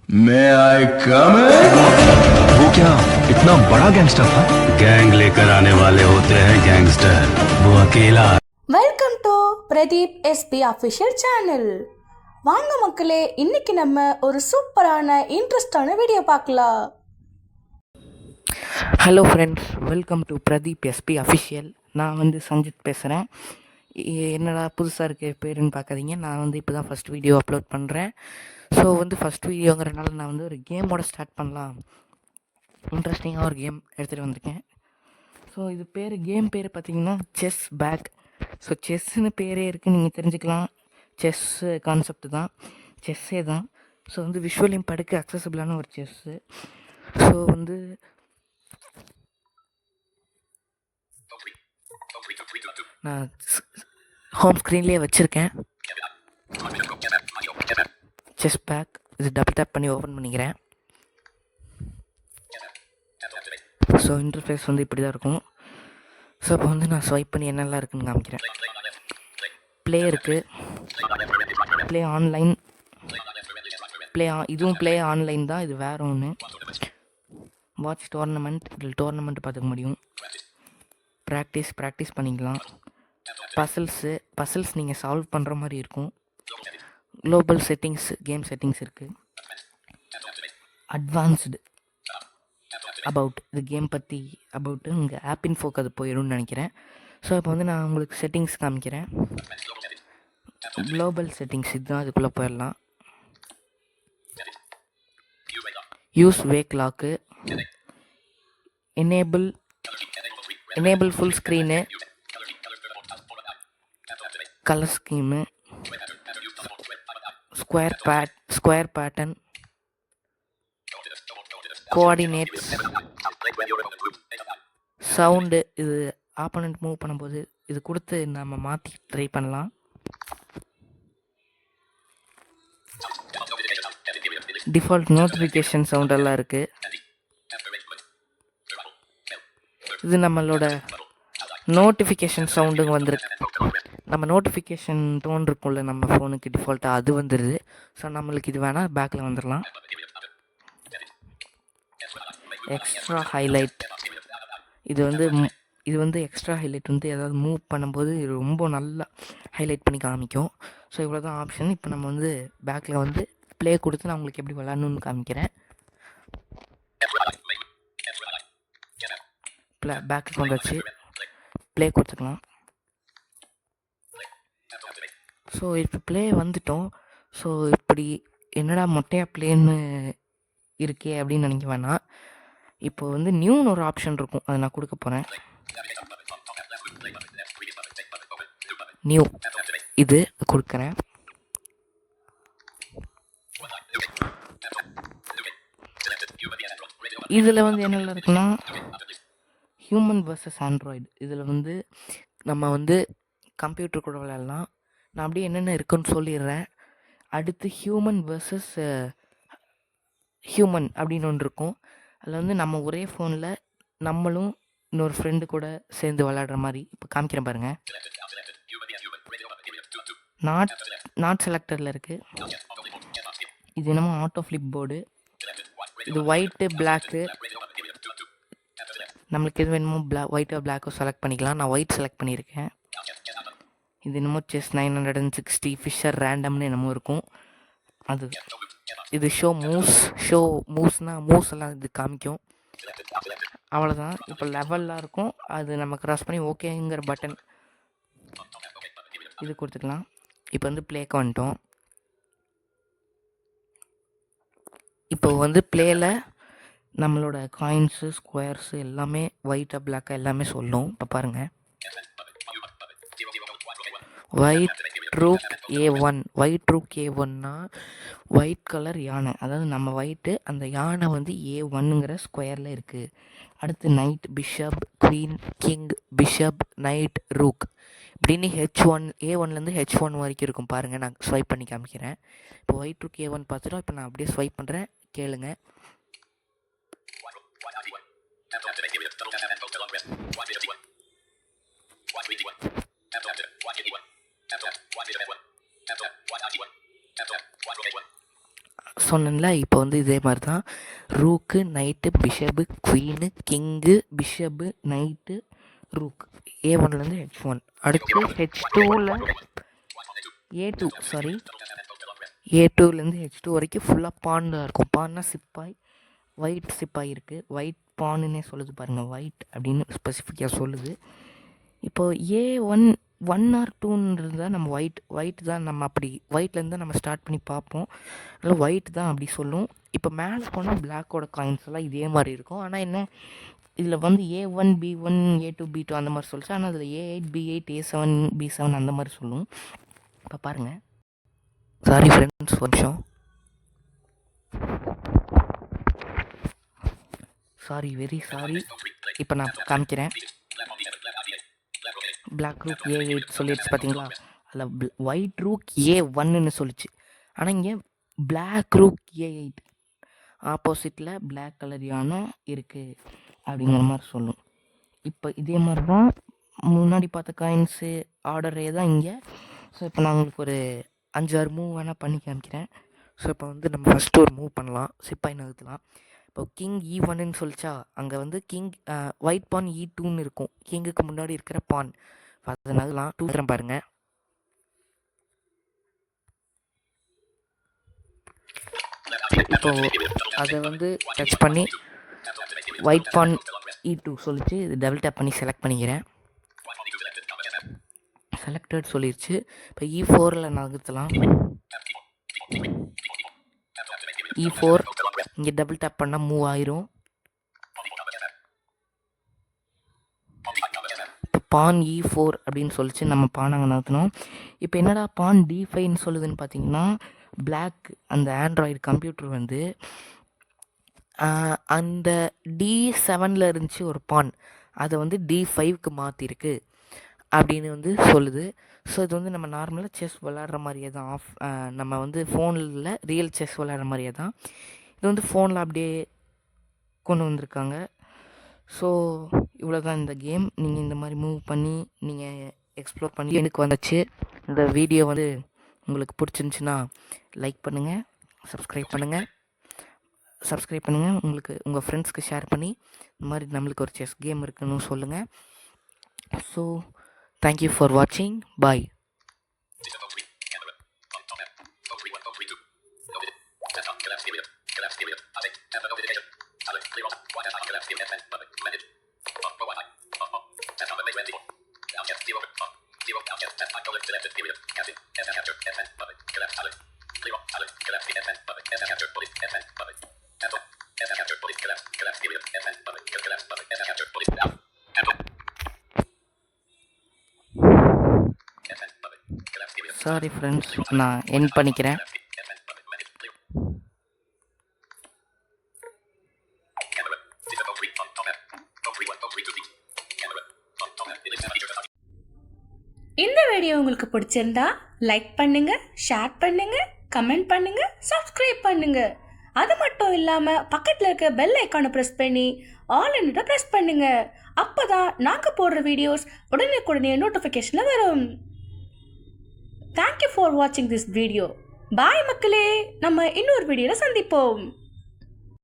May I come in? वो क्या इतना बड़ा गैंगस्टर था? गैंग लेकर आने वाले होते हैं गैंगस्टर, वो अकेला। Welcome to Pradeep SP official channel. வாங்க மக்களே, இன்னைக்கு நம்ம ஒரு சூப்பரான இன்ட்ரெஸ்டான வீடியோ பார்க்கலாம். Hello friends, welcome to Pradeep SP official. நான் சஞ்சித் பேசுகிறேன். என்னடா புதுசாக இருக்க பேருன்னு பார்க்காதீங்க. நான் இப்போ தான் ஃபஸ்ட் வீடியோ அப்லோட் பண்ணுறேன். ஸோ ஃபஸ்ட் வீடியோங்கிறனால நான் ஒரு கேமோட ஸ்டார்ட் பண்ணலாம், இன்ட்ரெஸ்டிங்காக ஒரு கேம் எடுத்துகிட்டு வந்திருக்கேன். ஸோ இது கேம் பேர் பார்த்தீங்கன்னா செஸ் பேக். ஸோ செஸ்ஸுன்னு பேரே இருக்குது, நீங்கள் தெரிஞ்சுக்கலாம். செஸ்ஸு கான்செப்ட் தான், செஸ்ஸே தான். ஸோ விஷுவல் இம்பேக்டுக்கு அக்சசபிளான ஒரு செஸ்ஸு. ஸோ நான் ஹோம் ஸ்க்ரீன்லேயே வச்சுருக்கேன் செஸ் பேக். இது டபுள் டேப் பண்ணி ஓப்பன் பண்ணிக்கிறேன். ஸோ இன்டர்ஃபேஸ் இப்படி தான் இருக்கும். ஸோ அப்போ நான் ஸ்வைப் பண்ணி என்னெல்லாம் இருக்குதுன்னு காமிக்கிறேன். ப்ளே இருக்குது, ப்ளே ஆன்லைன், இதுவும் ப்ளே ஆன்லைன் தான். இது வேறு ஒன்று. வாட்ச் டோர்னமெண்ட், இதில் டோர்னமெண்ட் பார்த்துக்க முடியும். ப்ராக்டிஸ் பண்ணிக்கலாம். பசில்ஸ் நீங்கள் சால்வ் பண்ணுற மாதிரி இருக்கும். குளோபல் செட்டிங்ஸ், கேம் செட்டிங்ஸ் இருக்குது. அட்வான்ஸ்டு அபவுட், இது கேம் பற்றி அபவுட்டு உங்கள் ஆப் இன்ஃபோக்கு அது போயிடும்னு நினைக்கிறேன். ஸோ இப்போ நான் உங்களுக்கு செட்டிங்ஸ் காமிக்கிறேன். குளோபல் செட்டிங்ஸ் இதுதான், அதுக்குள்ளே போயிடலாம். Use wake lock, enable full screen, colour scheme, square pattern, coordinates, sound. இது ஆப்போனண்ட் மூவ் பண்ணும்போது இது கொடுத்து நம்ம மாற்றி ட்ரை பண்ணலாம். டிஃபால்ட் நோட்டிஃபிகேஷன் சவுண்டெல்லாம் இருக்குது. இது நம்மளோட நோட்டிஃபிகேஷன் சவுண்டுங்க வந்திருக்கு. நம்ம நோட்டிஃபிகேஷன் டோன் இருக்கும்ல நம்ம ஃபோனுக்கு டிஃபால்ட்டாக, அது வந்துடுது. ஸோ நம்மளுக்கு இது வேணால் பேக்கில் வந்துடலாம். எக்ஸ்ட்ரா ஹைலைட், இது எக்ஸ்ட்ரா ஹைலைட் ஏதாவது மூவ் பண்ணும்போது ரொம்ப நல்லா ஹைலைட் பண்ணி காமிக்கும். ஸோ இவ்வளோ தான் ஆப்ஷன். இப்போ நம்ம பேக்கில் ப்ளே கொடுத்து நான் உங்களுக்கு எப்படி விளாட்ணுன்னு காமிக்கிறேன். பேக்குக்கு வந்தாச்சு, ப்ளே கொடுத்துக்கலாம். ஸோ இப்போ ப்ளே வந்துட்டோம். ஸோ இப்படி என்னடா மொட்டையாக ப்ளேன்னு இருக்கே அப்படின்னு நினைக்க வேணாம். இப்போ நியூன்னு ஒரு ஆப்ஷன் இருக்கும், அதை நான் கொடுக்க போகிறேன். நியூ இது கொடுக்குறேன். இதில் என்னெல்லாம் இருக்குன்னா ஹியூமன் வர்சஸ் ஆண்ட்ராய்டு. இதில் நம்ம கம்ப்யூட்டர் கூட விளையாடலாம். நான் அப்படியே என்னென்ன இருக்குன்னு சொல்லிடுறேன். அடுத்து ஹியூமன் வர்சஸ் ஹியூமன் அப்படின்னு ஒன்று இருக்கும். அதில் நம்ம ஒரே ஃபோனில் நம்மளும் இன்னொரு ஃப்ரெண்டு கூட சேர்ந்து விளையாடுற மாதிரி. இப்போ காமிக்கிறேன் பாருங்கள். நாட் செலக்டரில் இருக்குது. இது என்னமோ ஆட்டோ ஃப்ளிப் போர்டு. இது ஒயிட்டு பிளாக்கு, நம்மளுக்கு எது வேணுமோ ஒயிட்டோ பிளாக்கோ செலக்ட் பண்ணிக்கலாம். நான் ஒயிட் செலக்ட் பண்ணியிருக்கேன். இது என்னமோ செஸ் 960 ஃபிஷர் ரேண்டம்னு என்னமோ இருக்கும். இது ஷோ மூவ்ஸ்னால் மூவ்ஸ் எல்லாம் இது காமிக்கும். அவ்வளோதான். இப்போ லெவல்லாம் இருக்கும், அது நம்ம க்ராஸ் பண்ணி ஓகேங்கிற பட்டன் இது கொடுத்துக்கலாம். இப்போ ப்ளேக்கு வந்துட்டோம். இப்போ ப்ளேயில் நம்மளோட காயின்ஸு, ஸ்கொயர்ஸு எல்லாமே ஒயிட்டாக பிளாக்காக எல்லாமே சொல்லும். இப்போ பாருங்கள், ஒயிட் ரூக் A1னா ஒயிட் கலர் யானை, அதாவது நம்ம ஒயிட்டு, அந்த யானை A1ங்கிற ஸ்கொயரில் இருக்குது. அடுத்து night, bishop, queen, king, bishop, night, rook இப்படின்னு A1லேருந்து H1 வரைக்கும் இருக்கும். பாருங்கள், நான் ஸ்வைப் பண்ணி காமிக்கிறேன். இப்போ ஒயிட் ரூக் A1 பார்த்துட்டோம். இப்போ நான் அப்படியே ஸ்வைப் பண்ணுறேன், கேளுங்க. சொன்னேன்ல, இப்போ வந்து இதே மாதிரி தான். Rook, knight, bishop, queen, king, bishop, knight, rook. A1லேருந்து H1. அடுத்து H2வில் A2லேருந்து H2 வரைக்கும் ஃபுல்லாக பான் தான் இருக்கும். பான்னா சிப்பாய், ஒயிட் சிப்பாய் இருக்குது. ஒயிட் பானுன்னே சொல்லுது பாருங்கள், ஒயிட் அப்படின்னு ஸ்பெசிஃபிக்காக சொல்லுது. இப்போது A1 ஆர் 2ன்றது தான் நம்ம ஒயிட் தான் நம்ம அப்படி ஒயிட்லேருந்து தான் நம்ம ஸ்டார்ட் பண்ணி பார்ப்போம். அதனால் ஒயிட் தான் அப்படி சொல்லும். இப்போ மேலே போனால் பிளாக்கோட காயின்ஸ் எல்லாம் இதே மாதிரி இருக்கும். ஆனால் என்ன, இதில் வந்து A1 B1 A2 B2 அந்த மாதிரி சொல்லிச்சு. ஆனால் அதில் A8 B8 A7 B7 அந்த மாதிரி சொல்லும். இப்போ பாருங்கள், சாரி ஃப்ரெண்ட்ஸ், ஒரு நிமிஷம், வெரி சாரி. இப்போ நான் காமிக்கிறேன். பிளாக் ரூக் A8 சொல்லிடுச்சு பார்த்தீங்களா? அதில் ஒயிட் ரூக் A1ன்னு சொல்லிச்சு. ஆனால் இங்கே பிளாக் ரூக் A8 ஆப்போசிட்டில் பிளாக் கலர் யானை இருக்குது அப்படிங்கிற மாதிரி சொல்லும். இப்போ இதே மாதிரி தான் முன்னாடி பார்த்த காயின்ஸு ஆர்டரே தான் இங்கே. ஸோ இப்போ நான் உங்களுக்கு ஒரு 5-6 மூவ் வேணால் பண்ணி காமிக்கிறேன். ஸோ இப்போ வந்து நம்ம ஃபஸ்ட்டு ஒரு மூவ் பண்ணலாம், சிப்பாய் நகர்த்தலாம். இப்போ கிங் E1ன்னு சொல்லிச்சா, அங்கே வந்து கிங் ஒயிட் பான் E2ன்னு இருக்கும். கிங்குக்கு முன்னாடி இருக்கிற பான் அதை நகலாம். 2 பாருங்கள். இப்போ அதை வந்து டச் பண்ணி ஒயிட் பான் E2 சொல்லிச்சு. இது டபுள் டேப் பண்ணி செலக்ட் பண்ணிக்கிறேன். செலக்டட் சொல்லிடுச்சு. இப்போ E4ல் நகர்த்தலாம். E4 இங்கே டபுள் டேப் பண்ணால் மூவ் ஆயிரும். இப்போ பான் E4 அப்படின்னு சொல்லிச்சு, நம்ம பான் அங்கே நகர்த்தணும். இப்போ என்னடா பான் D5ன்னு சொல்லுதுன்னு பார்த்தீங்கன்னா, பிளாக் அந்த ஆண்ட்ராய்டு கம்ப்யூட்டர் வந்து அந்த D7ல் இருந்துச்சு ஒரு பான், அதை வந்து D5க்கு மாற்றிருக்கு அப்படின்னு வந்து சொல்லுது. ஸோ இது வந்து நம்ம நார்மலாக செஸ் விளாட்ற மாதிரியே தான். நம்ம வந்து ஃபோனில் ரியல் செஸ் விளாட்ற மாதிரியே தான். இது வந்து ஃபோனில் அப்படியே கொண்டு வந்திருக்காங்க. ஸோ இவ்வளோ தான் இந்த கேம். நீங்கள் இந்த மாதிரி மூவ் பண்ணி நீங்கள் எக்ஸ்ப்ளோர் பண்ணி எனக்கு வந்துச்சு. இந்த வீடியோ வந்து உங்களுக்கு பிடிச்சிருந்துச்சின்னா லைக் பண்ணுங்கள், சப்ஸ்கிரைப் பண்ணுங்கள். உங்களுக்கு உங்கள் ஃப்ரெண்ட்ஸ்க்கு ஷேர் பண்ணி இந்த மாதிரி நம்மளுக்கு ஒரு செஸ் கேம் இருக்குன்னு சொல்லுங்கள். ஸோ தேங்க்யூ ஃபார் வாட்சிங். பாய். சாரி ஃப்ரெண்ட்ஸ், நான் எண்ட் பண்ணிக்கிறேன். இந்த வீடியோ உங்களுக்கு பிடிச்சிருந்தா லைக் பண்ணுங்க, ஷேர் பண்ணுங்க, கமெண்ட் பண்ணுங்க, சப்ஸ்கிரைப் பண்ணுங்க. அது மட்டும் இல்லாமல் பக்கத்தில் இருக்க பெல் ஐக்கானை ப்ரெஸ் பண்ணி ஆல் ப்ரெஸ் பண்ணுங்க. அப்போதான் நாங்கள் போடுற வீடியோஸ் உடனே நோட்டிஃபிகேஷனில் வரும். தேங்க்யூ ஃபார் வாட்சிங் திஸ் வீடியோ. பாய் மக்களே, நம்ம இன்னொரு வீடியோவில் சந்திப்போம்.